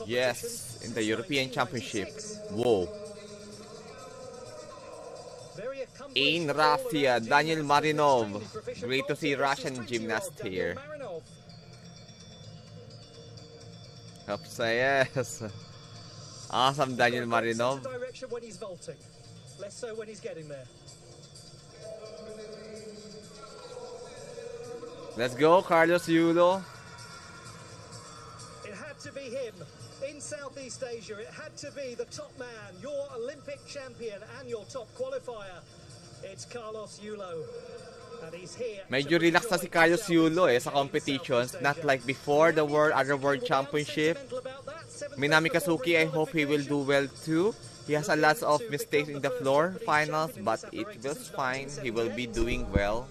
Yes, in the European Championship. Whoa. In Russia, Daniel Marinov. Great to see Russian gymnast here. Hope so, yes. Awesome, Daniel Marinov. When he's vaulting. Less so when he's getting there. Let's go, Carlos Yulo. It had to be him in Southeast Asia. It had to be the top man, your Olympic champion and your top qualifier. It's Carlos Yulo. And he's here. Medyo relax na si Carlos Yulo sa competitions, not like before the Other World Championship. Minami Kazuki, I hope he will do well too. He has a lot of mistakes in the floor finals, but it was fine. He will be doing well.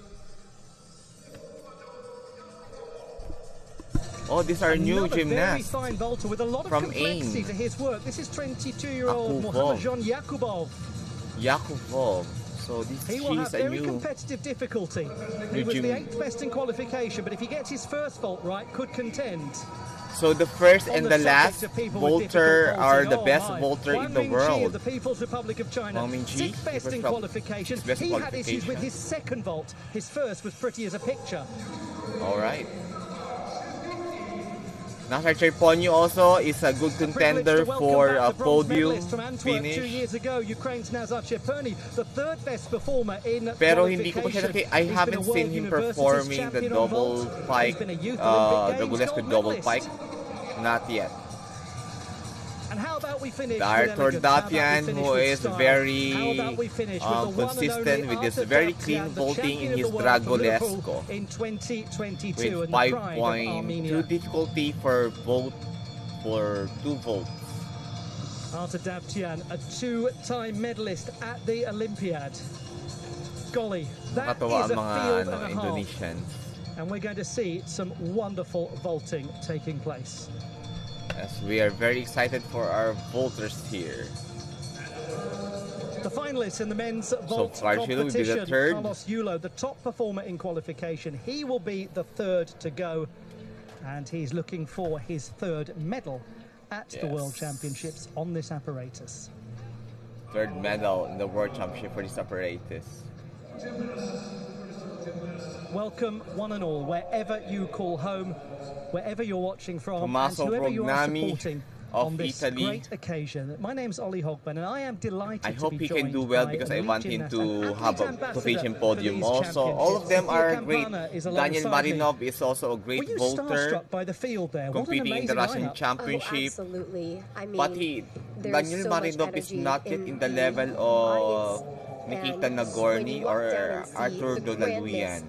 Oh, these are new gymnasts from AIM. His work. This is 22-year-old Mohammed Yakubov. So he will have very competitive difficulty. He was the 8th best in qualification, but if he gets his first vault right, could contend. So the first and the last vaulter are the best vaulter in the world. The People's Republic of China, 6th best in qualification. He had issues with his second vault. His first was pretty as a picture. All right. Nazar Cherponyu also is a good contender for a podium finish. 2 years ago, Ukraine's Nazar Cherponyu, the 3rd best performer in Pero hindi ko pa siya I haven't seen him performing the double pike, the Gulesco double pike. Not yet. And how about we finish the Arthur Datian, who is very consistent with his very clean vaulting in his Dragolesco. In 2022, with 5.2 difficulty for 2 volts. Arthur Datian, a 2-time medalist at the Olympiad. Golly, that is a field and a half. And we're going to see some wonderful vaulting taking place. Yes, we are very excited for our vaulters here. The finalists in the men's vault competition, will be the 3rd. Carlos Yulo, the top performer in qualification. He will be the 3rd to go, and he's looking for his 3rd medal at the World Championships on this apparatus. 3rd medal in the World Championship for this apparatus. Welcome, one and all, wherever you call home, wherever you're watching from, Tommaso and whoever you are Brognami supporting of on this Italy. Great occasion. My name's Ollie Hogben, and I am delighted I hope he can do joined well by because I want him to have a ambassador podium also. All of them are great. Daniel Marinov is also a great vaulter, by the field there? competing in the Russian Championship. Oh, absolutely. I mean, but Daniel Marinov is not yet in the level of Nikita Nagorny or Arthur Dolaluyan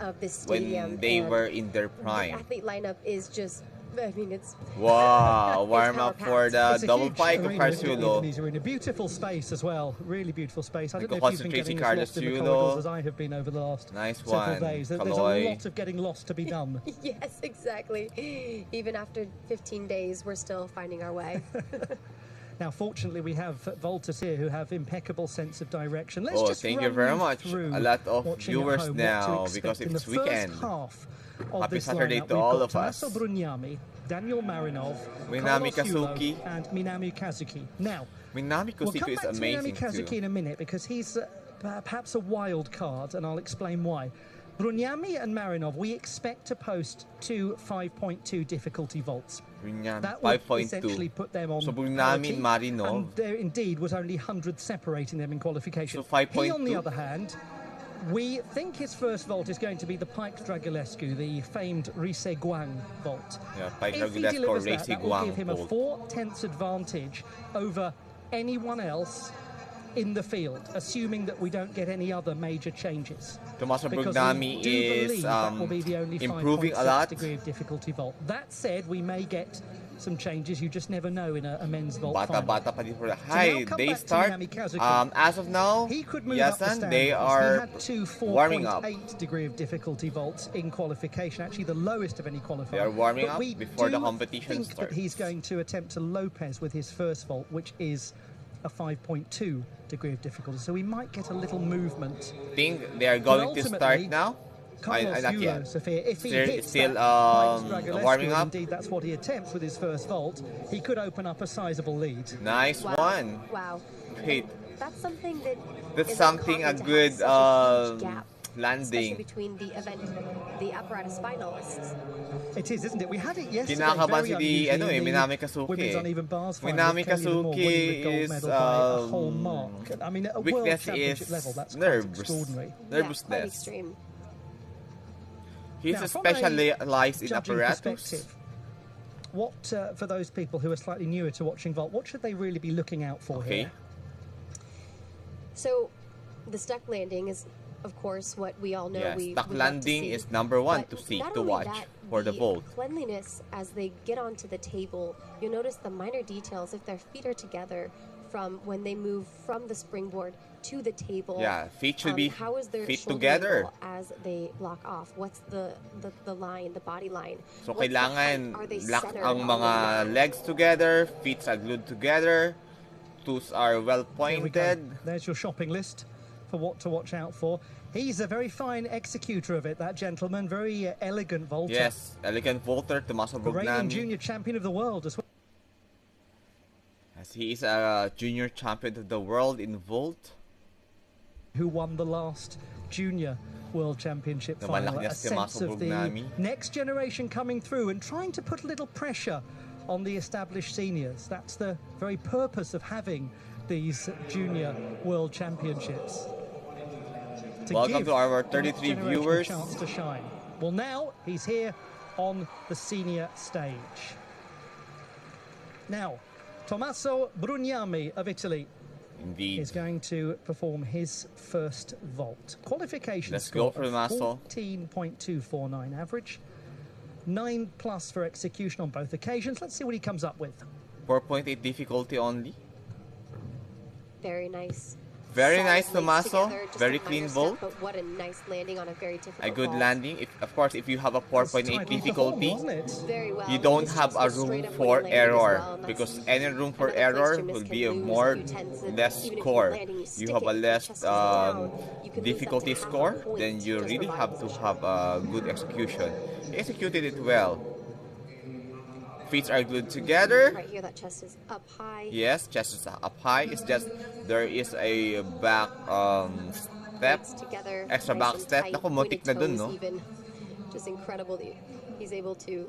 when they were in their prime. The athlete lineup is just, I mean, it's... Wow, warm up for the double pike of Carsulo. These are in a beautiful space as well, really beautiful space. I don't know if you've been getting Carlos lost in the corridors as I have been over the last several days. There's a lot of getting lost to be done. Yes, exactly. Even after 15 days, we're still finding our way. Oh, Now, fortunately, we have vaulters here who have impeccable sense of direction. Let's just thank you very much. A lot of watching viewers now because it's weekend. Happy Saturday to all of us. Brunyami, Daniel Marinov, Minami Kazuki, and Minami Kazuki. Now, Minami Kazuki is amazing Minami Kazuki too. in a minute because he's perhaps a wild card, and I'll explain why. Brunyami and Marinov, we expect to post 2 5.2 difficulty vaults. That would essentially put them on so Brunyami and Marinov. And there indeed was only 100 separating them in qualification. So 5.2. He, on the other hand, we think his first vault is going to be the Pike Dragulescu, the famed Rise Guang vault. Yeah, Pike If he Dragulescu delivers Rise that will give him a vault. 4/10 advantage over anyone else in the field, assuming that we don't get any other major changes. Tommaso Because Brognami we do is believe that will be the only improving a 5.6 lot. degree of difficulty vault. That said, we may get some changes. You just never know in a men's vault final. Bata pa din for the Hi, they start. As of now, He could move yes, up the and they standings. are He had 2 warming up. 4.8 degree of difficulty vaults in qualification, actually the lowest of any qualifier. They are warming But up we before the do competition think starts. that he's going to attempt to Lopez with his first vault, which is a 5.2 degree of difficulty. So we might get a little movement. Think they are going to start now? Carlos not Yulo, yet. Sophia, if he hits Still that warming up. indeed that's what he attempts with his first vault, he could open up a sizable lead. Nice one. Wow. Wait. That's something that That's something a good gap, landing. especially between the apparatus finalists. It is, isn't it? We had it yesterday. Kinakaban si Minami Kasuki. Women's uneven bars final. Minami Kasuki is a whole mark. I mean, at a world weakness championship is level, that's nerves. extraordinary. Nervousness. Yeah, quite extreme. He's Now, specialized in judging apparatus. perspective, what for those people who are slightly newer to watching vault, what should they really be looking out for here? So, the stuck landing is, of course, what we all know. Yes, we stuck love landing to see. is number one But to see, not to only watch that, for the vault. Cleanliness as they get onto the table. You'll notice the minor details if their feet are together from when they move from the springboard to the table. Yeah, feet should be how is their feet shoulder together. angle as they lock off? What's the line, the body line? So What's the height? kailangan Are they lock centered ang on mga the legs together, feet are glued together, toes are well There we go. pointed. There's your shopping list for what to watch out for. He's a very fine executor of it, that gentleman. Very elegant vaulter. Yes, elegant vaulter, Tommaso The reigning Brugnani. junior champion of the world as well. As he is a junior champion of the world in vault. Who won the last junior world championship The final. malaki A si sense Tommaso of the Brugnani. next generation coming through and trying to put a little pressure on the established seniors. That's the very purpose of having these junior world championships. Welcome to our 33 the next generation viewers. A chance to shine. Well, now he's here on the senior stage. Now, Tommaso Brugnani of Italy Indeed. is going to perform his first vault. Qualification Let's score go for of Tommaso. 14.249 average. 9+ for execution on both occasions. Let's see what he comes up with. 4.8 difficulty only. Very nice. Very Solid nice, legs Tommaso. together, just Very a minor clean step, vault. But what a nice landing on a very difficult A good vault. landing. Of course, if you have a 4.8 Title of the difficulty, form, wasn't it? Very well. you don't It's have just a straight room up for when you land as error, well, and that's because any room for another place error gymnasts will can be a lose more few tenths, and less even if you're score. landing, You stick have a it, less chest is down, you can lose up to difficulty half a score, point then you just really for have to have a good execution. He executed it well. Feet are glued together. Right here, that chest is up high. Yes, chest is up high. It's just there is a back step, Legs together, extra nice back and step. tight, Naku, muntik na dun, pointed no? toes even. Just incredible that he's able to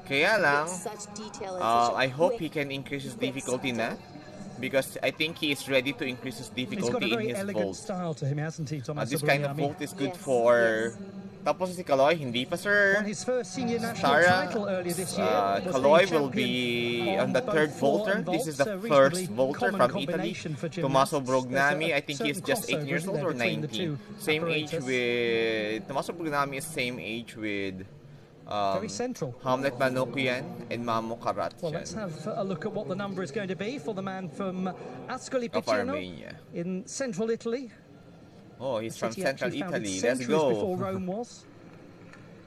Kaya lang, get such detail and such a I hope quick, he can increase his quick difficulty step. na. Because I think he is ready to increase his He's got a difficulty in very his elegant vault. style to him, hasn't he, Tommaso This kind of Brugnani? vault is good Yes, for... yes. Tapos si Kaloy, hindi pa, sir. Won his first senior national Saurah, title earlier this year. Was Kaloy the will champion be on the both third floor vaulter. and This is vaults, the a first reasonably vaulter common from Italy. combination for Tommaso gymnasts. Brugnani, There's a I think he's certain just 8 crossover, years isn't old there, or between the 19. two Same age apparatus. with... Tommaso Brugnani is same age with... Very central. Hamlet Manoukian and Mamo Karat. Well, let's have a look at what the number is going to be for the man from Ascoli Of Piceno Armenia. in central Italy. Oh, he's from City Central actually founded Italy. Let's centuries before go. Rome was.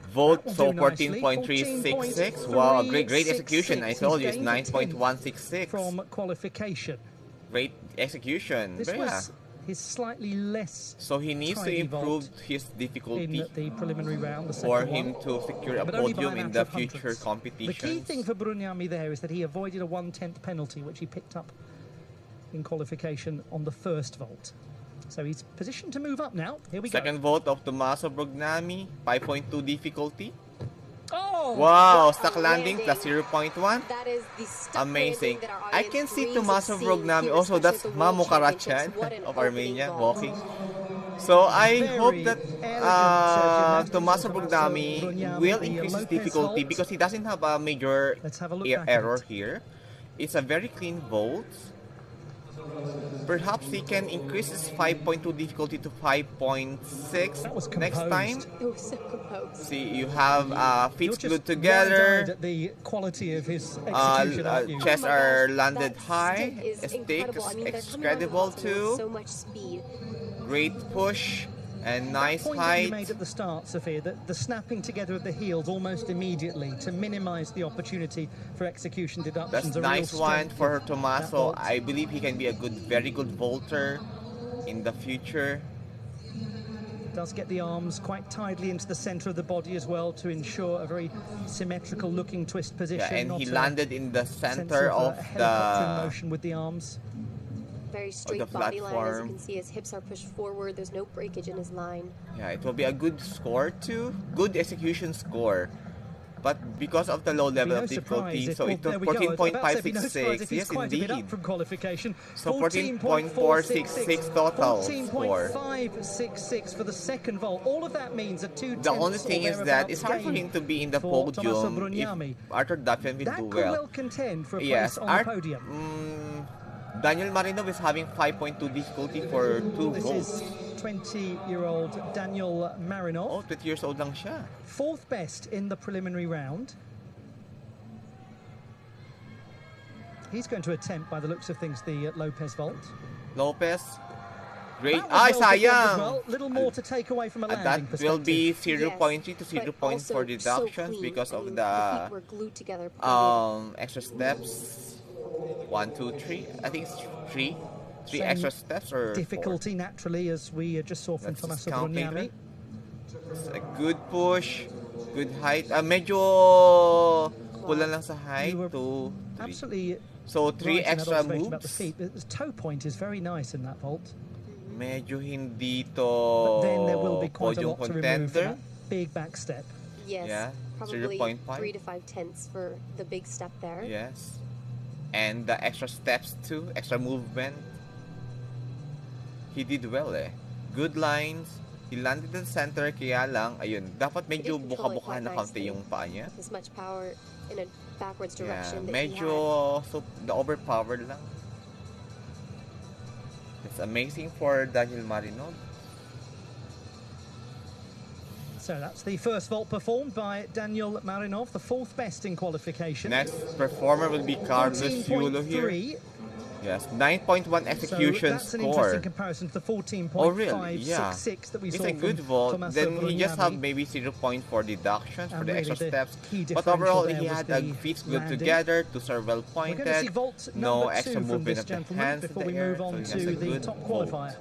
Vote That so will do nicely. 14.366. Wow, great 14.366. execution. I told you it's He's gained a tenth 9.166. From qualification. Great execution. This Yeah. was his slightly less So he needs to tiny improve vault his difficulty in the preliminary round, the for second him one. to secure a But only by podium a in matter the of future hundredths. competitions. The key thing for Brugnani there is that he avoided a 1/10 penalty, which he picked up in qualification on the first vault. So he's positioned to move up now. Here we Second vote of Tommaso Brugnani, 5.2 difficulty. go. Oh! Wow, stuck landing plus 0.1. That is the stuck Amazing. landing that our I audience can see dreams Tommaso of seeing Brugnani. here, Also, especially that's at the World Mamo Championships. Karachan What an of opening Armenia vault. walking. So I Very hope that elegant, Tommaso Tommaso Brugnani Brugnani, will the increase his Lopez difficulty vault. because he doesn't have a major Let's have a look back at error it. here. It's a very clean vault. Perhaps he can increase his 5.2 difficulty to 5.6 That was next time. composed. It was so composed. See, you have You're feet just glued together. wide-eyed at the quality of his execution, aren't you? Chests Oh my are gosh, landed that high. stick is Stick incredible. I mean, they're is coming onto the credible bottom with too. so much speed. Great push and nice That point that you height. made at the start, Sophia, that the snapping together of the heels almost immediately to minimise the opportunity for execution deductions. That's a real nice one strength for of that Tommaso. vault. I believe he can be a very good vaulter in the future. Does get the arms quite tidily into the center of the body as well to ensure a very symmetrical looking twist position. Yeah, and he landed in the center of helicopter motion with the arms. Very straight body line, as you can see. His hips are pushed forward. There's no breakage in his line. Yeah, it will be a good score too. Good execution score. But because of the low level of difficulty, so it took 14.566. Yes, indeed. From qualification. So 14.466 total score. 14.566 for the second vault. All of that means a 2/10. The only thing is that it's hard for him to be in the podium if Arthur Duffian will do well. That could well contend for a place on the podium. Daniel Marinov is having 5.2 difficulty for 2 goals. 20-year-old Daniel Marinov. Oh, 20 years old lang siya. 4th best in the preliminary round. He's going to attempt, by the looks of things, the Lopez vault. Lopez. Great. Ay, sayang! Well. Little more to take away from a landing that will be 0.3 to 0.4 deductions because of the extra steps. 1, 2, 3. I think it's 3 extra steps or difficulty 4. Naturally, as we just saw from Tommaso Brugnami. It's a good push, good height. Medyo kulang lang sa height. 2, 3. Absolutely. So 3 extra moves. About the feet. The toe point is very nice in that vault. Medyo hindi to but then there will be quite a lot to remove from that big back step. Yes. Yeah. Probably 0.5. 3 to 5 tenths for the big step there. Yes. And the extra steps too, extra movement. He did well eh. Good lines. He landed in the center, kaya lang, ayun, dapat medyo buka-buka na kaunti yung paa niya. As much power in a backwards direction that medyo so, the overpowered lang. It's amazing for Daniel Marinov. So that's the first vault performed by Daniel Marinov, the 4th best in qualification. Next performer will be Carlos Yulo here. Yes, 9.1 execution that's score. An interesting comparison to the 14.566 that we saw. It's a good vault. Then he just have maybe 0.4 deductions for the extra steps. But overall, he had the feet good together, to serve well pointed, no extra movement of the hands before we move on to the top qualifier.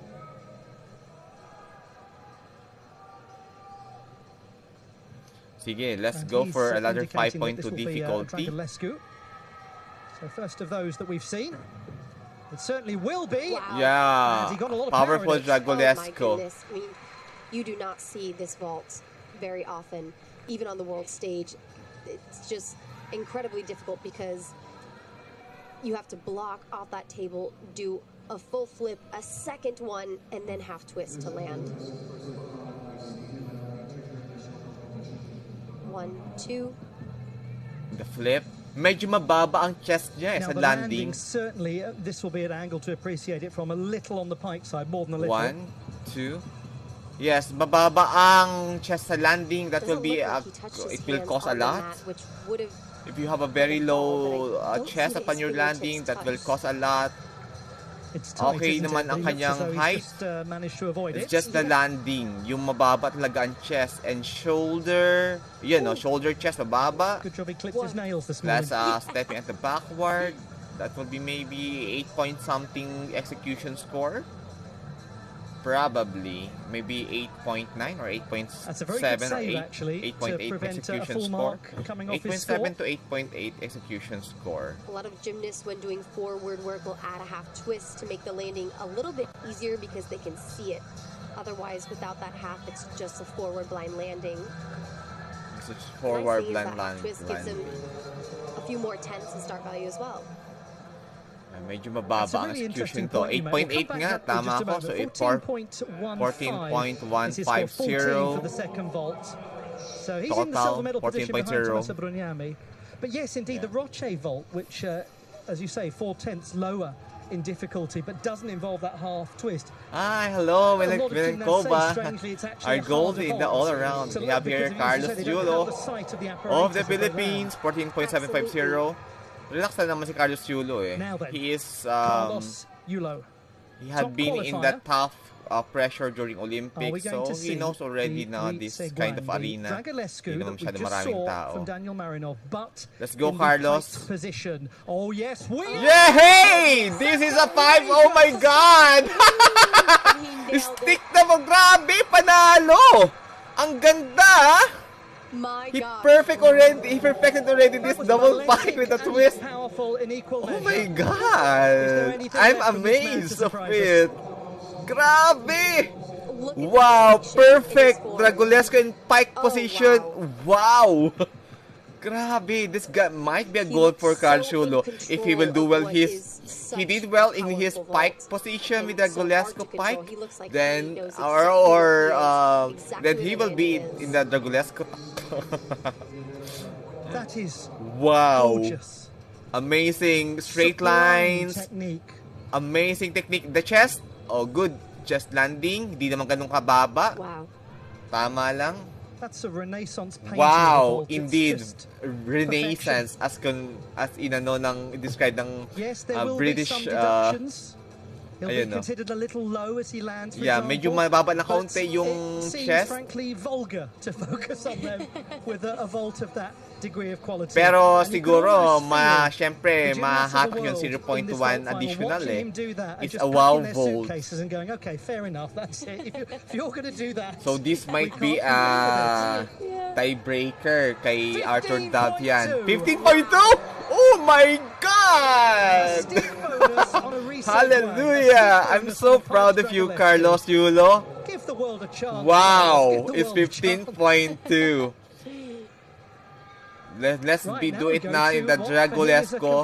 Sige, let's go for another 5.2 difficulty. So first of those that we've seen, it certainly will be. Wow. Yeah, he got a lot of powerful Dragolesco. Oh my goodness. I mean, you do not see this vault very often, even on the world stage. It's just incredibly difficult because you have to block off that table, do a full flip, a second one, and then half twist to land. 1, 2. The flip. Medyo mababa ang chest niya sa landing. Certainly, this will be an angle to appreciate it from, a little on the pike side, more than a little. 1, 2. Yes, mababa ang chest sa landing. That will be, it will cost a lot. If you have a very low chest upon your landing, that will cost a lot. Okay naman ang kanyang height. It's just the landing. Yung mababa talaga ang chest and shoulder. Yan, no, shoulder, chest, mababa. Good job he clipped his nails this morning. Plus stepping at the backward. That will be maybe 8 point something execution score. Probably. Maybe 8.9 or 8.7 or 8.8 execution score. 8.7 to 8.8 execution score. A lot of gymnasts, when doing forward work, will add a half twist to make the landing a little bit easier because they can see it. Otherwise, without that half, it's just a forward blind landing. It's just forward blind landing. Twist gives them a few more tenths in start value as well. Medyo mababa ang execution to. 8.8 nga, tama ako. So 14.150. for the second vault. So he's in the silver medal position behind Tommaso Brugnami. But yes, indeed, the Roche vault, which, as you say, 4 tenths lower in difficulty, but doesn't involve that half twist. Hi, hello, Milenkoba. Our gold in the all-around. We have here Carlos Yulo of the Philippines, 14.750. Relax na naman si Carlos Yulo eh. He is Carlos Yulo. He had been in that tough pressure during Olympics, so he knows already now this kind of arena. Hindi naman masyado maraming tao. Let's go, Carlos. Oh yes, yeah, hey! This is a 5. Oh my God! Stick na mo, grabe, panalo! Ang ganda! He perfected already this double pike with a twist. Oh my God! I'm amazed of it. Grabe! Wow! Perfect! Dragulesco in pike position. Wow! Grabe! This guy might be a goal for Carciulo if he will do well. He did well in his pike position with the Dragulesco pike. Then then he will be in the Dragulesco. That is wow! gorgeous. Amazing straight lines. Amazing technique. The chest. Oh, good. Chest landing. Hindi naman ganun kababa. Wow. Tama lang. That's a Renaissance painting. Wow, indeed. Renaissance as in ano nang describe ng British He'll be considered a little low as he lands, for example, medyo mababa na kaunti yung chest. Frankly vulgar to focus on them with a vault of that degree of quality. Pero siguro, syempre, mahatak yung 0.1 additional eh. It's a wow vault. And going, okay, fair enough, that's it. If you're going to do that. So this might be a tiebreaker kay Arthur Davian. 15.2! Oh my God! Hallelujah! I'm so proud of you, Carlos Yulo. Wow! It's 15.2. Let's do it now in the Dragulesco.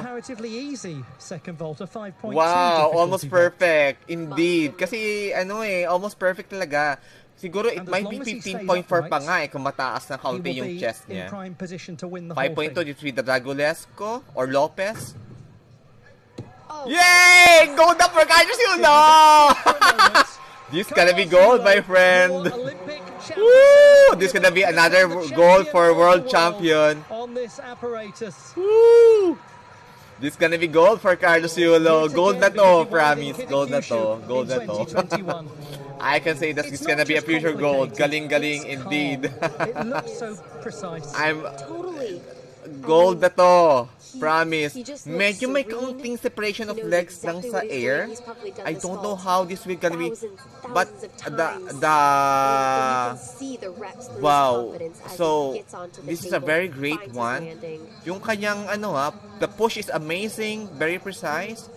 Wow! Almost perfect. Indeed. Kasi almost perfect talaga. Siguro it might be 15.4 pa nga kung mataas na kaunti yung chest niya. 5.2 with the Dragulesco or Lopez. Yay! Gold up for Carlos Yulo! This is gonna be gold, my friend. Woo! This is gonna be another gold for world champion. Woo! This is gonna be gold for Carlos Yulo. Gold na to, promise. Gold na to. Gold na to. I can say that it's gonna be a future gold. Galing-galing indeed. It looks so precise. I'm gold na to. Promise. Medyo may kaunting separation of legs lang sa air. I don't know how this will gonna be. But wow. So this is a very great one. Yung kanyang the push is amazing, very precise.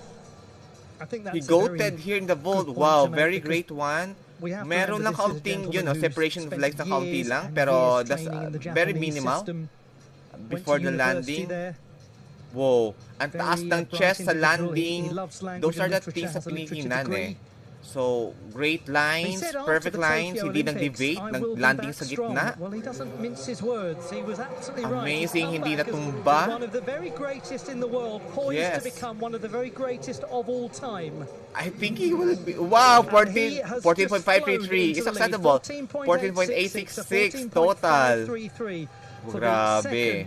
He goated here in the vault. Wow, very great one. Meron lang kaunting, separation of legs na kaunti lang. Pero that's very minimal. Before the landing. Wow. Ang taas ng chest sa landing. Those are the things na tinitingnan eh. So, great lines, perfect lines, hindi nag-deviate, nag-landing sa gitna. Amazing, hindi natumba. Yes. I think he will be, wow, 14.533 is acceptable. 14.866 total. Grabe.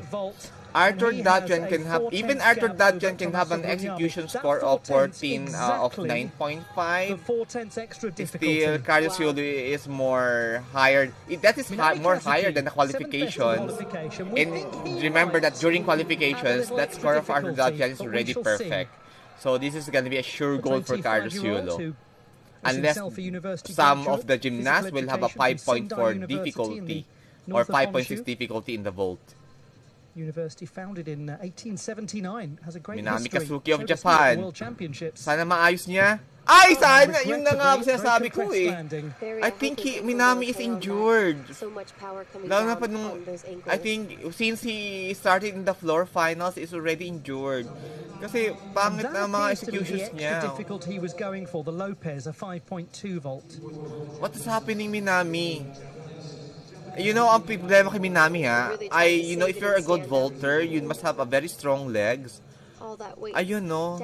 Arthur Davian can have, even Arthur Davian can have an execution score of 14 of 9.5. Still, Carlos Yulo is more higher. That is more higher than the qualifications. And remember that during qualifications, that score of Arthur Davian is already perfect. So this is going to be a sure goal for Carlos Yulo. Unless some of the gymnasts will have a 5.4 difficulty or 5.6 difficulty in the vault. University founded in 1879 has a great Minami history. Kazuki of Japan. World Championships. Sana maayos niya. Ay, sana! Yun na nga sinasabi ko eh. I think Minami is injured. Lalo na pa nung, I think, since he started in the floor finals, is already injured. Kasi pangit na mga executions niya. Difficult he was going for the Lopez, a 5.2 volt. What is happening, Minami? You know, ang problema kay Minami if you're a good vaulter, you must have a very strong legs. Ayun, no?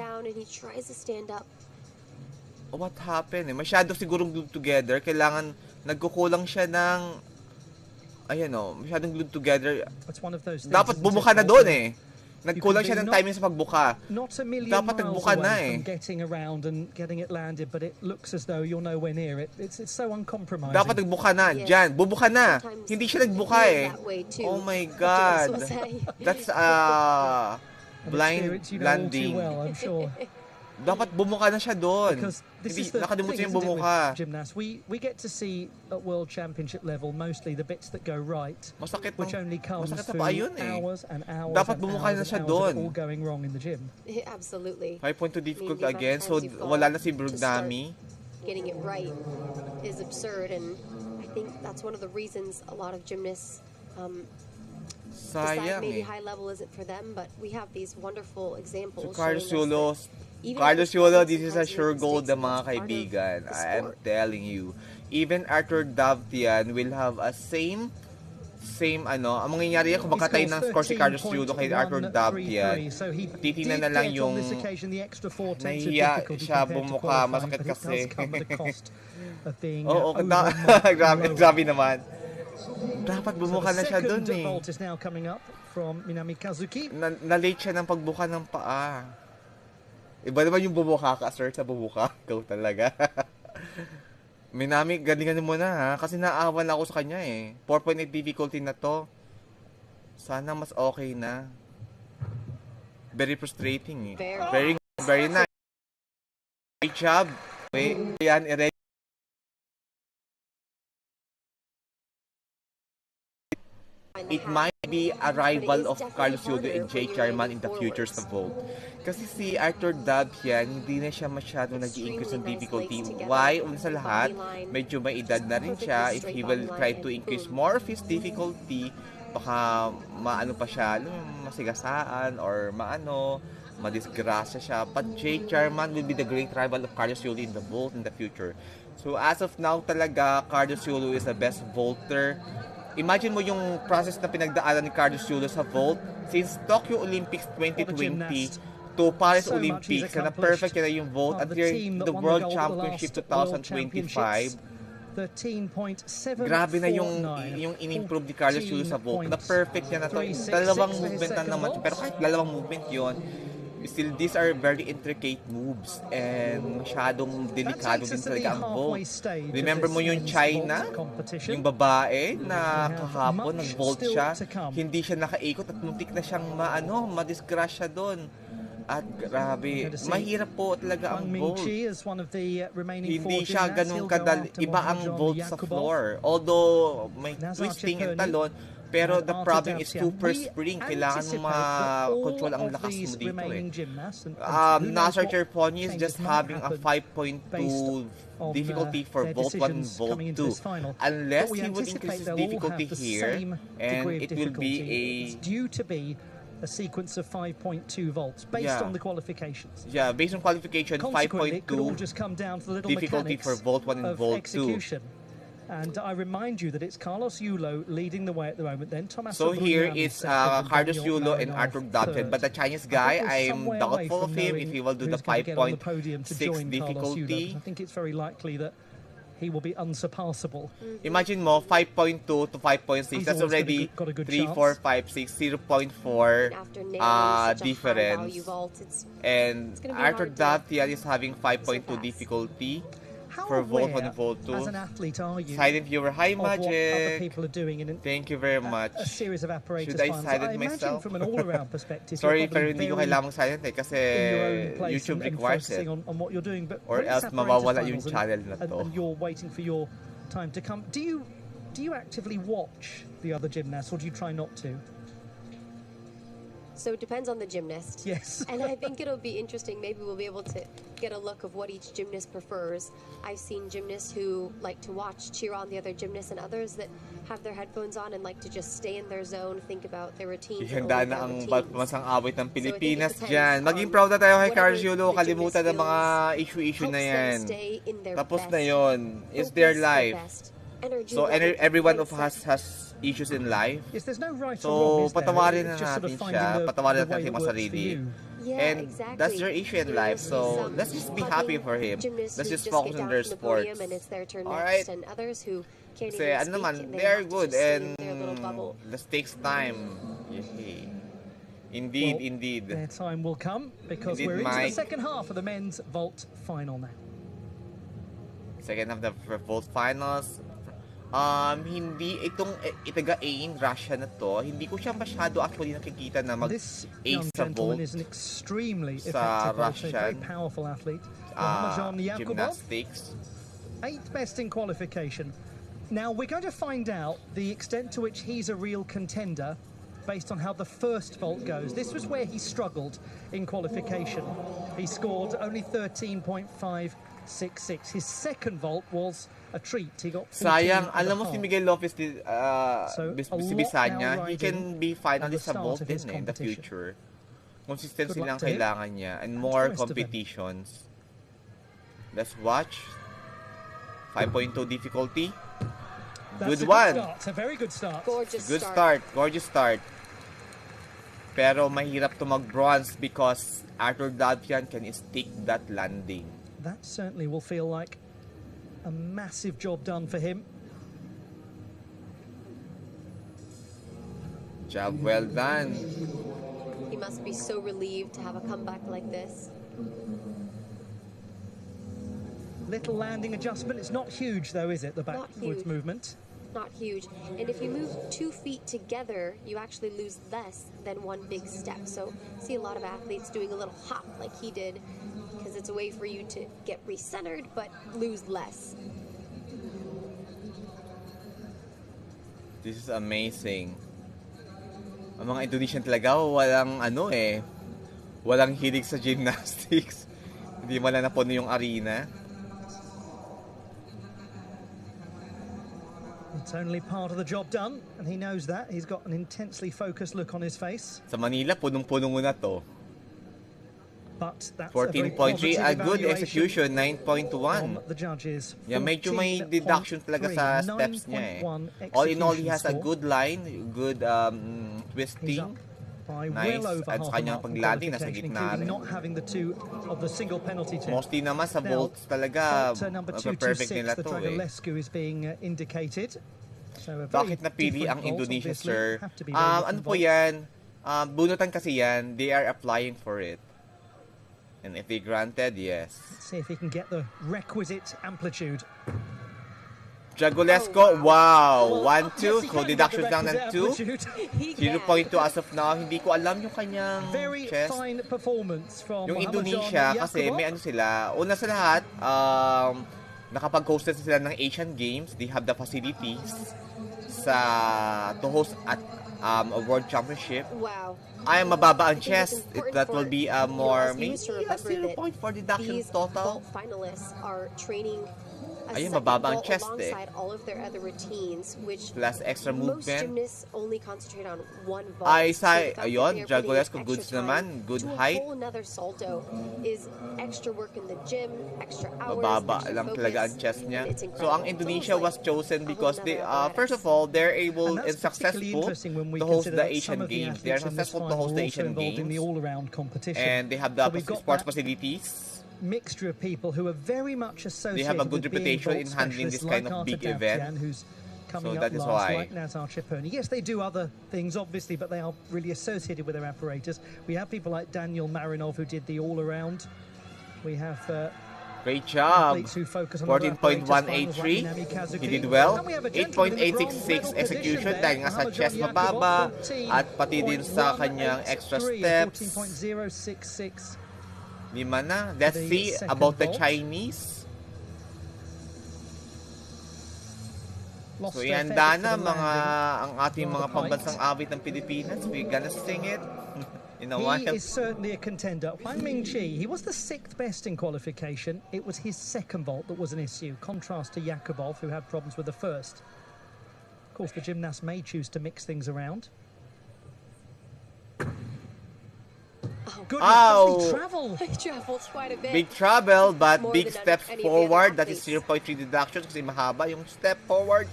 What happened? Masyado sigurong glued together. Kailangan, nagkukulang siya ng, masyadong glued together. Dapat bumuka na doon eh. Nagkulang siya ng timing sa pagbuka. Not a million Dapat miles nagbuka na away from getting around and getting it landed, but it looks as though you're nowhere near it. It's so uncompromising. Dapat nagbuka na. Diyan, bubuka na. Hindi siya nagbuka eh. Oh my God. That's blind landing. Well, I'm sure. Dapat bumuka na siya doon. Hindi, nakalimutan yung bumuka. Gymnast, we get to see at World Championship level mostly the bits that go right, Masakit which only comes through hours and hours dapat bumuka na siya doon. all going wrong in the gym. Absolutely. 5.2 difficult again, so wala na si Brugdami. Getting it right is absurd, and I think that's one of the reasons a lot of gymnasts decide maybe high level isn't for them, but we have these wonderful examples. Carlos Yulo, this is a sure goal the mga kaibigan. I am telling you. Even Arthur Davtian will have a same ano. Ang mangyayari yan kung magkatay ng score si Carlos Yulo kay Arthur Davtian. Titingnan na lang yung nahiya siya bumuka. Masakit kasi. Oo, grabe naman. Dapat bumuka na siya dun eh. Na-late siya ng pagbuka ng paa. Iba naman yung bumuka ka, sir, sa bumuka. Ikaw talaga. Minami, galingan mo na ha. Kasi naawan ako sa kanya eh. 4.8 difficulty na to. Sana mas okay na. Very frustrating eh. Very nice. Great job. Wait, yan, it might be a rival of Carlos Yulo and Jay Charman in the future sa vault. Kasi si Arthur Davtian, hindi na siya masyado nag-i-increase ng difficulty. Why? Una sa lahat, medyo may edad na rin siya. If he will try to increase more of his difficulty, baka maano pa siya, masigasaan or madisgrasya siya. But Jay Charman will be the great rival of Carlos Yulo in the vault in the future. So as of now talaga, Carlos Yulo is the best vaulter. Imagine mo yung process na pinagdaanan ni Carlos Yulo sa vault since Tokyo Olympics 2020 to Paris Olympics na perfect na yung vault at the World Championship 2025. Grabe na yung in-improve ni Carlos Yulo sa vault. Na perfect niya na to. Dalawang movement na naman. Pero kahit dalawang movement yon, still these are very intricate moves and masyadong delikado din talaga ang vault. Remember mo yung China, yung babae na kahapon nag-vault siya, hindi siya nakaikot at muntik na siyang madisgrasya doon. At grabe, mahirap po talaga ang vault. Hindi siya ganun kadali, iba ang vault sa floor. Although may twisting and talon, pero the problem is super spring. Kailangan mo ma-control ang lakas mo dito eh. Nasser Cherponi is just having a 5.2 difficulty for Vault 1 and Vault 2. Unless he would increase his difficulty here, and it will be a sequence of 5.2 volts based on the qualifications. Yeah, based on qualification, 5.2 difficulty for Vault 1 and Vault 2. And I remind you that it's Carlos Yulo leading the way at the moment. Then Thomas. So here is Carlos Yulo and Arthur Davtian, but the Chinese guy, I'm doubtful of him if he will do the 5.6 difficulty. I think it's very likely that he will be unsurpassable. Imagine mo, 5.2 to 5.6. That's already 3, 4, 5, 6, 0.4 difference. And Arthur Davtian is having 5.2 difficulty. For Vault 1 and Vault 2. As an athlete, are you silent viewer, hi Magic. Other people are doing in thank you very much. A series of apparatus. Should I silent myself? From an all-around perspective. Sorry, pero hindi ko kailangan silent eh kasi YouTube requires it. On what you're doing, but or else mawawala yung channel na to. And you're waiting for your time to come. Do you actively watch the other gymnasts, or do you try not to? So it depends on the gymnast. Yes. And I think it'll be interesting. Maybe we'll be able to get a look of what each gymnast prefers. I've seen gymnasts who like to watch, cheer on the other gymnasts, and others that have their headphones on and like to just stay in their zone, think about their routines. Ihanda na ang pagmasang awit ng Pilipinas dyan. Maging proud na tayo kay Carlos Yulo. Kalimutan ng mga issue na yan. Tapos na yon. It's their life. So every one of us has issues in life. Yes, there's no right so or wrong, patawarin na natin siya. Patawarin natin yung sarili. And that's their issue in life. So let's just be happy for him. Let's just focus on their sports. Alright. Kasi ano naman, they are good and this takes time. Yay. Indeed, well, indeed. Their time will come because Indeed, we're into Mike. the second half of the men's vault final now. Second half of the vault finals. Hindi itong itaga-ain Russia na to. Hindi ko siya masyado actually nakikita na This mag-ace young sa gentleman vault is an extremely sa effective vaulter, very Russian powerful athlete. Muhammadjan Yakubov, gymnastics. 8th best in qualification. Now we're going to find out the extent to which he's a real contender based on how the first vault goes. This was where he struggled in qualification. He scored only 13.566. His second vault was a treat. He got 14 Sayang, and a alam mo half. si Miguel Lopez So, si a lot Bisanya, now he can be riding finalist on the sa vault start of din his in the competition. future. Consistency Good luck lang to him. kailangan niya and And more the rest of them. competitions. Let's watch. 5.2 difficulty. That's Good a one. Start. A very good start. Gorgeous Good start. Gorgeous start. Pero mahirap to mag-bronze because Arthur Davian can stick that landing. That certainly will feel like a massive job done for him. Job well done. He must be so relieved to have a comeback like this. Little landing adjustment. It's not huge though, is it? The Not backwards huge. movement. Not huge. And if you move 2 feet together, you actually lose less than one big step. So see a lot of athletes doing a little hop like he did because it's a way for you to get recentered but lose less. This is amazing. Ang mga Indonesian talaga, walang walang hilig sa gymnastics. Hindi man lang napuno yung arena. It's only part of the job done, and he knows that. He's got an intensely focused look on his face. Sa Manila, punong-puno na to. But that's a very 14.3, positive a good evaluation execution, from 9.1. the judges. Yeah, medyo may deduction talaga sa 14.3, steps niya eh. 9.1 All in all, he execution has a score. good line, good He's twisting. up by Nice. well over At half a kanyang mark from paglanding, nasa qualification, gitna including rin. not having the two of the single penalty tip. Mostly naman sa Now, vaults talaga, vault number perfect 226, nila the to eh. Dragolescu is being indicated. So a very Bakit napili different ang vault, Indonesia, obviously. sir? Have to be very different Ano po vaults. yan? Bunutan kasi yan. They are applying for it. And if they granted, yes. Let's see if he can get the requisite amplitude. Dragolescu, wow! 1-2, Yes, he so can deductions get the lang ng requisite 2. amplitude. He can. 0.2 as of now. Hindi ko alam yung kanyang Very chest. fine performance from Yung Muhammadjan Indonesia, kasi Yakubov. may ano sila. Una sa lahat, nakapag-hosted sila ng Asian Games. They have the facilities to host at a World Championship. Wow. Ay, mababa ang I think it's chest. important That will for be a you more... as viewers to remember that 0.4 deduction These total. vault finalists are training a Ayun, second mababa ang vault chest eh. alongside all of their other routines, which Plus extra most movement. gymnasts only concentrate on one vault. Ay, So the fact that ayun, they are putting Dragolescu, extra goods time naman, good to height. A whole another salto is extra work in the gym, extra hours, Mababa extra lang focus, talaga ang chest niya. and it's So, incredible. ang It's Indonesia almost was like chosen a whole because nother they, apparatus. first of all, they're able And and that's particularly successful interesting when we to host consider the that Asian some of the Games. They are athletes in this successful to final host are the also Asian involved in the Games. all-around competition. And they have the So we've got sports that facilities. mixture of people who are very much associated They have a good with being reputation vault in handling specialists this kind like of big Artur event. Davtyan, who's coming So up that is last, why. like Nazar Chiponi. Yes, they do other things, obviously, but they are really associated with their apparatus. We have people like Daniel Marinov, who did the all-around. We have Great job. athletes who focus on other apparatus, finals like 14.183. Minami Kazuki. He did well. And we have a gentleman in the bronze 8.866 medal execution position dahil nga sa there, chest Muhammadjan mababa Yakubov, at pati din sa kanyang extra 14.183, steps. 14.066. 5 na. Let's The see second about the vault. Chinese. Lost So their ihanda feather na for the landing. ang ating Rather mga tight. pambansang awit ng Pilipinas. We're gonna sing it in a while. He is certainly a contender. Huang Mingqi, he was the 6th best in qualification. It was his second vault that was an issue, contrast to Yakubov, who had problems with the first. Of course, the gymnast may choose to mix things around. Oh, goodness, Ow. does he travel? I traveled quite a bit. Big trouble, but More big than steps any of the other forward. That is athletes. 0.3 deduction kasi mahaba yung step forward.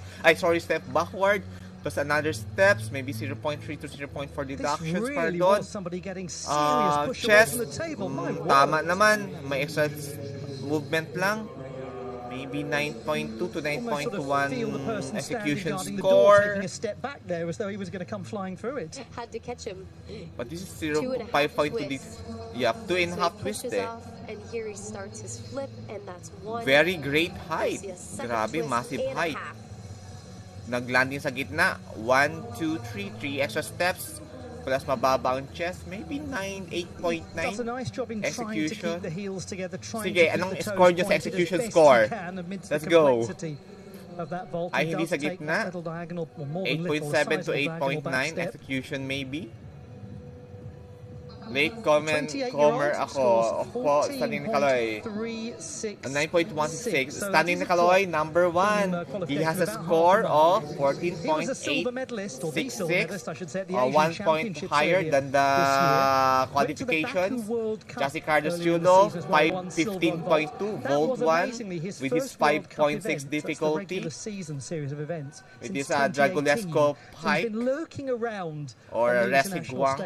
Step backward. Plus another steps, maybe 0.3 to 0.4 This deductions para really doon. was somebody getting serious push away Chest, from the table. My word. tama naman. May extra movement lang. Maybe 9.2 to 9.1 execution taking score. a step back there as though he was going to come flying through it. Had to catch him. But this is 5.2. Yeah, 2.5 twist eh. And here he starts his flip, and that's one. Very great height. Grabe, massive height. Naglanding sa gitna. 1, 2, 3. 3 extra steps. Plus mababa ang chest. Maybe 9, 8.9. Does a nice job in trying to keep the heels together. Sige, anong score nyo sa execution score? Let's go. Ay, hindi sa gitna. 8.7 to 8.9. Execution maybe. Late comer ako standing na Kaloy. 9.166. Standing na Kaloy, number 1. He has a score of 14.866. 1 point higher than the qualifications. Jesse Carlos Chulo, 15.2. Vault 1 with his 5.6 difficulty. With this Dragulesco height. Or Wrestling Guang.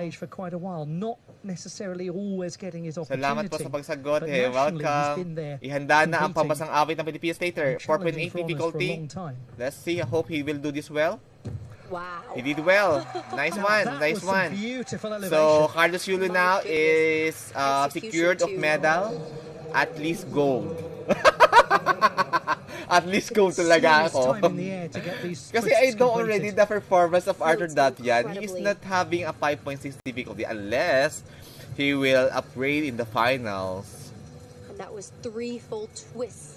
Necessarily always getting his opportunity. Salamat po sa pagsagot. Hey, welcome. Ihanda na ang pambasang awit ng Pilipinas later. 4.8 difficulty. Let's see. I hope he will do this well. Wow. He did well. Nice one. Nice one. So, Carlos Yulo now is secured of medal. At least gold. At least gold talaga ako. Kasi I know already the performance of Arthur Datian. He is not having a 5.6 difficulty unless he will upgrade in the finals. And that was 3 full twists.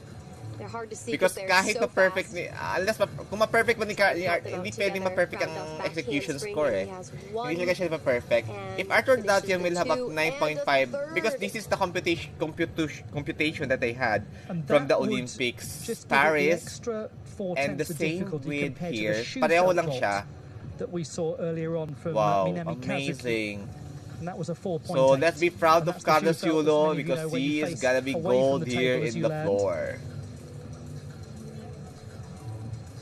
They're hard to see because kahit so ma-perfect ni unless kung ma-perfect mo ni hindi pwedeng ma-perfect ang execution score eh. Hindi talaga siya ma-perfect. If Arthur Datian will have a 9.5 because this is the computation that they had from the Olympics, Paris, and the same with here. Pareho lang siya. That we saw earlier on from wow, Minami amazing. And that was a 4.8. So let's be proud of Carlos Yulo because he is gonna be gold here in the floor.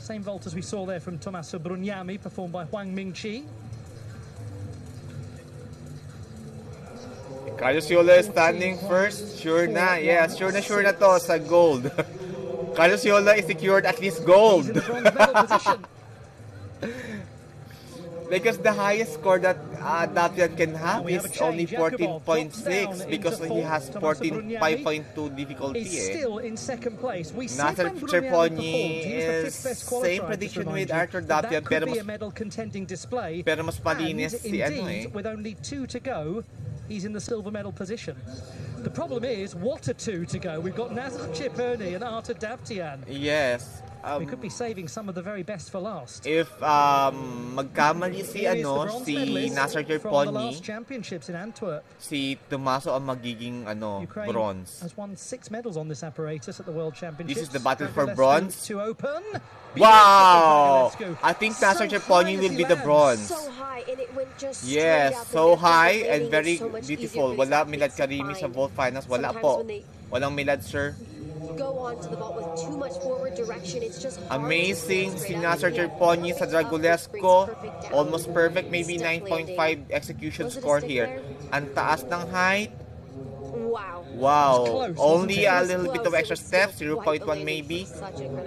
Same vault as we saw there from Tommaso Brugnami, performed by Huang Mingqi. Carlos Yulo is standing first. Sure na. Yes, sure na to sa gold. Carlos Yulo is secured at least gold. Because the highest score that Datian can have is only 14.6 because he has 5.2 difficulty. He's still in second place. We Nasser Cherponi is same prediction with Arthur Datian pero mas malinis si ano eh. With only 2 to go, he's in the silver medal position. The problem is, what a 2 to go. We've got Nasser Cherponi and Arthur Datian. Yes. We could be saving some of the very best for last. If magkamali si Nasser Cherponi, si Tommaso ang magiging bronze. Has won 6 medals on this apparatus at the World Championships. This is the battle for bronze. To open. Wow! I think Nasser Cherponi will be the bronze. So high, and it went just yes, so high and very beautiful. Wala Milad Karimi sa vault finals. Wala po. Walang Milad, sir. Go on to the vault with too much forward direction. It's just amazing. Si Nasser Cherponi sa Dragulesco, almost perfect, maybe 9.5 execution score here. Ang taas ng height. Wow. Wow. Only a little bit of extra steps, 0.1 maybe.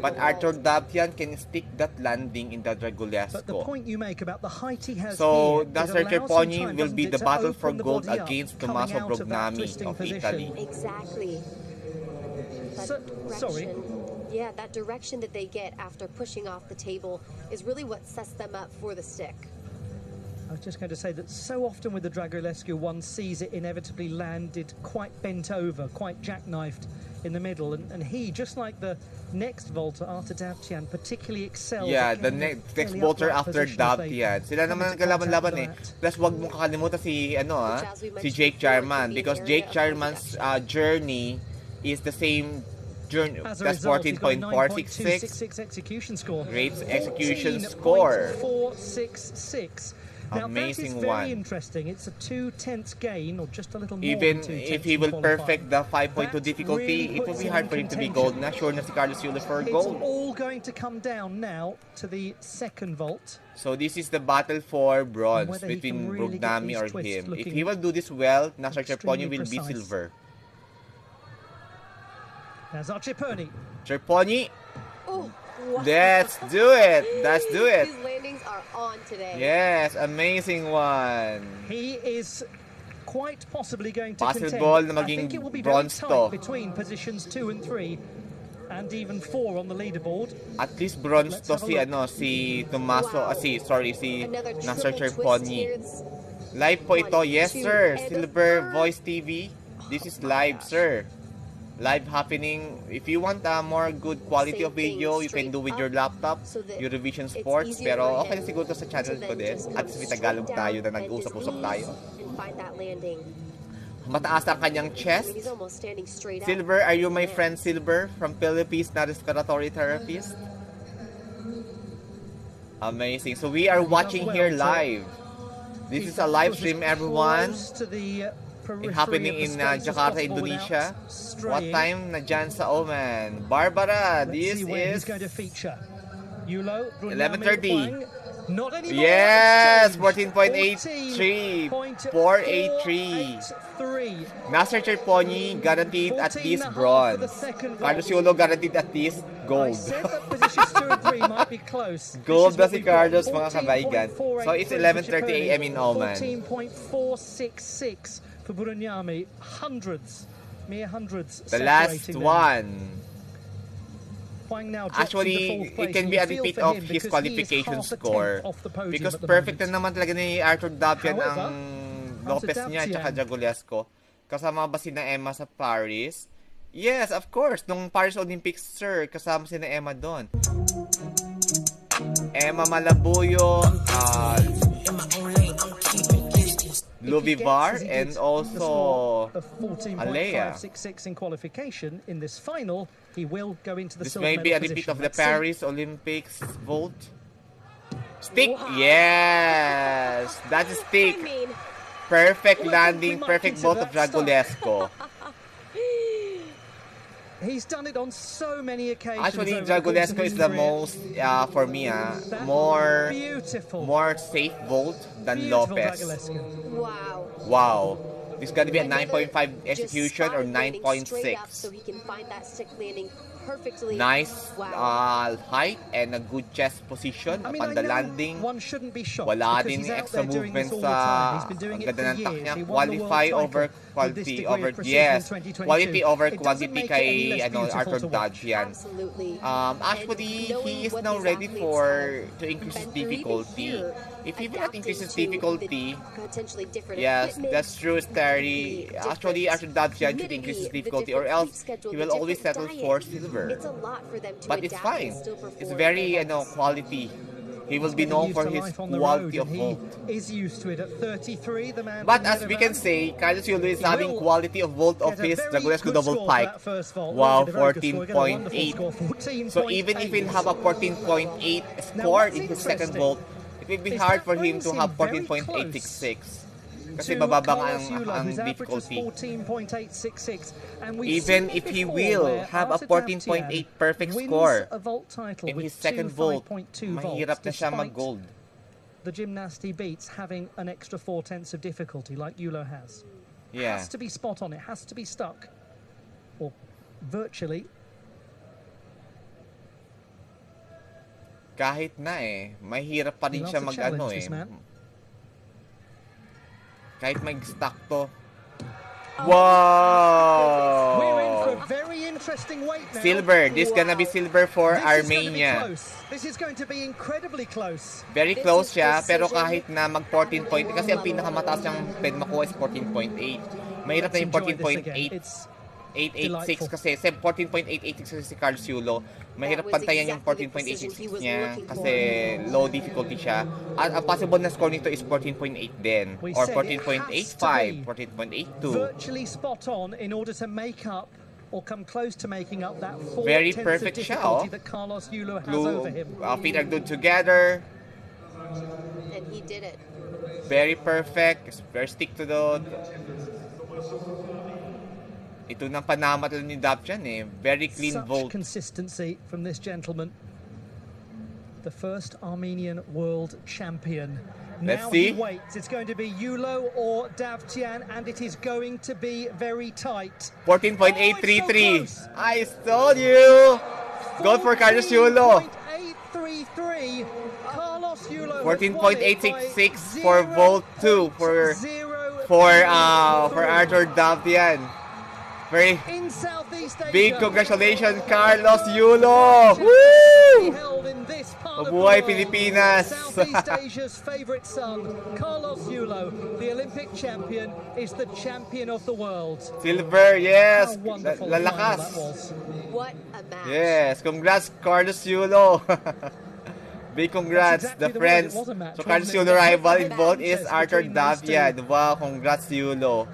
But Arthur Datian can stick that landing in the Dragulesco. But the point you make about the height he has so here, Nasser Cherponi will be the battle for gold against Tommaso Brugnami of Italy. Exactly. Sorry. Yeah, that direction that they get after pushing off the table is really what sets them up for the stick. I was just going to say that so often with the Dragulescu, one sees it inevitably landed quite bent over, quite jackknifed in the middle. And he, just like the next vaulter, Arthur Datian, particularly excelled. Yeah, the next vaulter after Datian. Sila naman nagkalaban-laban eh. Plus, wag mong kakalimutan si Jake Jarman. Because Jake Jarman's journey is the same journey. That's 14.466 execution score. Great execution score. 466. Now amazing that is very one. interesting. It's a 2/10 gain, or just a little more. Even than if he will perfect the 5.2 difficulty, it will be hard for him to be gold. Not sure na si Carlos Yulo for gold. It's all going to come down now to the second vault. So this is the battle for bronze between really Brugnami or him. If he will do this well, Nasser Cherponi will be silver. Nasser Cherponi Cherponi. Oh, wow. Let's do it. Let's do it. His landings are on today. Yes, amazing one. He is quite possibly going to Possible contend. na I think maging it will be bronze very to. tight between positions 2 and 3 and even 4 on the leaderboard. At least bronze to si Tomaso, Wow. si Another Nasser triple twist Cherponi. here. It's Live po ito. 1, Yes, 2, sir. and Silver 3. Voice TV. This is Oh my live, gosh. sir. Live happening. If you want a more good quality Same of video, thing, you can straight do with up, your laptop, so that Eurovision it's Sports. easier Pero for okay him na siguro to sa channel to ko then din. just At come least may straight Tagalog down tayo na and nag-usap-usap just tayo. ease and find that landing. Mataas ang kanyang I chest. mean, he's almost standing straight up. Silver, are you my Lands. friend Silver from Philippines, not respiratory therapist? Amazing. So we are watching here live. This is a live stream, everyone. It's happening in Jakarta, Indonesia. What time na dyan sa Oman? Barbara, this is 11:30. Yes, 14.83, 483. Nasser Cherponi guaranteed at least bronze. Carlos Yulo guaranteed at least gold. Gold na si Carlos, mga kabaigan. So it's 11:30 a.m. in Oman. 14.466 for Buranyami. Mere hundreds. The last separating them. one. Huang now drops Actually, into fourth place. it can be You a feel repeat for of him his because he is qualification half a score. tenth off the podium Because at the perfect na moment. naman talaga ni Arthur Dapian ang However, Lopez after niya at Dapian- Jagulesco. Kasama ba sina Emma sa Paris? Yes, of course. Nung Paris Olympics, sir, kasama sina Emma doon. Emma Malabuyo, Luvivar, and also Alea. 14.566 in qualification. In this final, he will go into the This silver may be a medal repeat position. of the Let's see. Paris Olympics vault. Stick! Wow. Yes! That's a stick! I mean, Perfect Well, I think we landing, might perfect consider both of that start. Jagulesco. He's done it on so many occasions. Actually, over the course of Jagulesco his is the career. most, for me, That more beautiful safe vault than beautiful Lopez. Jagulesco. wow. Wow. This is gonna be a Another 9.5 just execution or spotted landing straight up 9.6. so he can find that stick landing perfectly. Nice Wow. height and a good chest position I mean, upon I the know landing. one shouldn't be shocked Wala because din he's out extra there doing movement this all the sa time. He's been doing ang it ganda for ng tak years. niya. He won the Qualify world over title with this quality degree over of precision yes. in 2022. Quality over It doesn't quantity make it any kay less beautiful Arthur to watch. Dacian. Absolutely. Actually, And knowing he is what now these ready athletes for have to increase his been through, even difficulty. here, If he will not adapting increase his to the difficulty, potentially different yes, equipment, that's true, Terry. the Actually, Arthur different Dacian should increase his humidity, the difficulty, or different else sleep schedule, he the will always different settle diet. for silver. It's a lot for them to But it's adapt fine. and still perform It's very, at their best. quality. He will be Getting known used for to his life on the quality road, of and vault. he is used to it at 33. The man But from as we can Yerevan say, Carlos Yulo is He having will quality of vault of get a his very Jagulesco good double score for pike. that first vault. Wow, He'll get a very good score. He'll get a wonderful 14.8. score, 14.8. So even if he'll have a 14.8 score in his second interesting vault, it will be is hard that for him brings to him have very 14.866. Kasi to bababa Carlos ang Yulo, whose average was difficulty. 14.866. And we've Even seen if it he before will where have a Arthur 14.8 Dacian perfect wins score a vault title in with his second vault, 5.2 mahirap na siya despite mag-gold. the gymnast he beats having an extra 4/10 of difficulty like Yulo has. Yeah. Has to be spot on, it has to be stuck. Or virtually. Kahit na mahirap pa He rin loves siya a mag-ano challenge, this man. Kahit mag-stack to. We're in for a Wow! very interesting weight now. Silver. This gonna be Wow. silver for This is going to be Armenia. close. This is going to be incredibly close. Very This close is siya, pero precision kahit na mag 14 kasi ang pinakamataas niyang pwede makuha is 14.8. Mahirap na Let's yung enjoy this again. 14.8. It's 886 kasi 14.886 kasi si Carlos Yulo. Mahirap That was pantayan yung exactly the precision 14.866 he was niya looking kasi low difficulty siya. At ang possible na score nito is 14.8 din We or said it has 14.85, to be 14.82. virtually spot on in order to make up or come close to making up that 4 Very tenths of perfect siya, difficulty oh. that Carlos Yulo has over him. Feet are good together. And he did it. Very perfect. Very stick to the... Ito ng Panama talaga ni Dapchan Very clean Such vault. consistency from this gentleman. The first Armenian world champion. Let's Now see. he waits. It's going to be Yulo or Davtian, and it is going to be very tight. 14.833. I told you. Go for Carlos Yulo. 14.833. Carlos Yulo. 14.866 for Volt 2 for Arthur Davtian. Very in Southeast Asia. Big congratulations, Carlos Yulo! Woo! Mabuhay Pilipinas! Southeast Asia's favorite son, Carlos Yulo, the Olympic champion, is the champion of the world. Silver, yes! Lalakas! What a match! Yes, congrats, Carlos Yulo! Big congrats, exactly the friends. So Carlos Yulo rival involved is Arthur Davtian. Wow, congrats Yulo.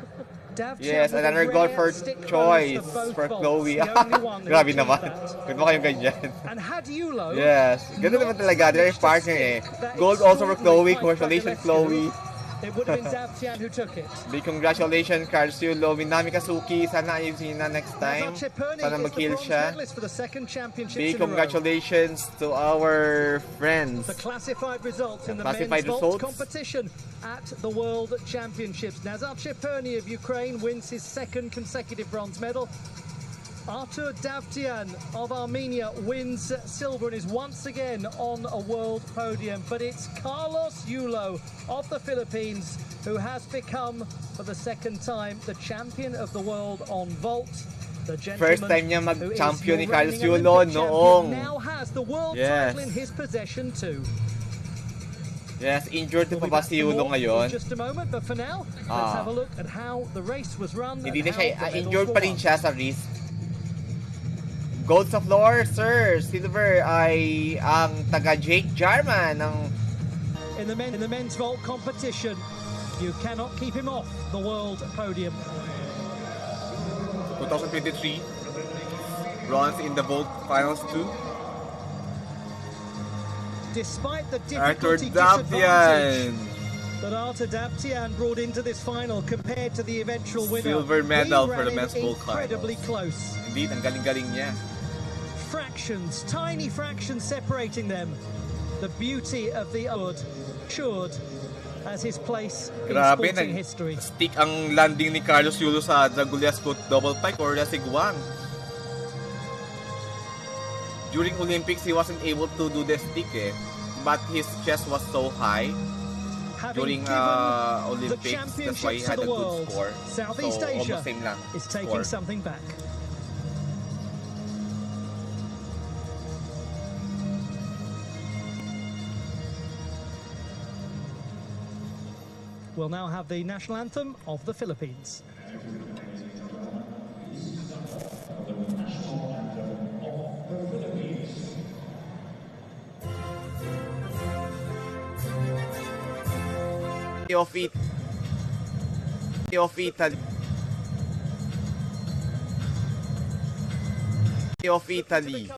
Yes, another goal for choice for Chloe. Grabe naman. Good mo kayong ganyan. Yes, ganda naman talaga. They're a partner eh. Gold also for Chloe. Congratulations, Chloe. It would have been Davtian who took it. Big congratulations, Carlos Yulo. Minami Kazuki. Sana ayusin na next time. Sana mag-heal siya. Big congratulations to our friends. The classified results in the men's vault competition at the World Championships. Nazar Cheperny of Ukraine wins his second consecutive bronze medal. Artur Davtian of Armenia wins silver and is once again on a world podium. But it's Carlos Yulo of the Philippines who has become, for the second time, the champion of the world on vault. First time niya mag-champion ni Carlos Yulo noong. Now has the world title in his possession too. Yes, injured pa ba si Yulo ngayon? Just a moment, but for now, let's have a look at how the race was run. Hindi na siya, injured pa rin siya sa wrist. Gold sa floor, sir. Silver ay ang taga Jake Jarman ng in the men's vault competition. You cannot keep him off the world podium. 2023 bronze in the vault finals too. Despite the Arthur Davtian that Arthur Davtian brought into this final compared to the eventual winner, silver medal for the men's vault incredibly close. Indeed, ang galing-galing niya. Fractions, tiny fractions separating them. The beauty of the award assured as his place in sporting history. Stick ang landing ni Carlos Yulo sa Zagulias foot double pike or Sigwang. During Olympics, he wasn't able to do the stick but his chest was so high. During Olympics, that's why he had a good score. Southeast Asia almost same lang is taking something back. We'll now have the national anthem of the Philippines. Of Italy.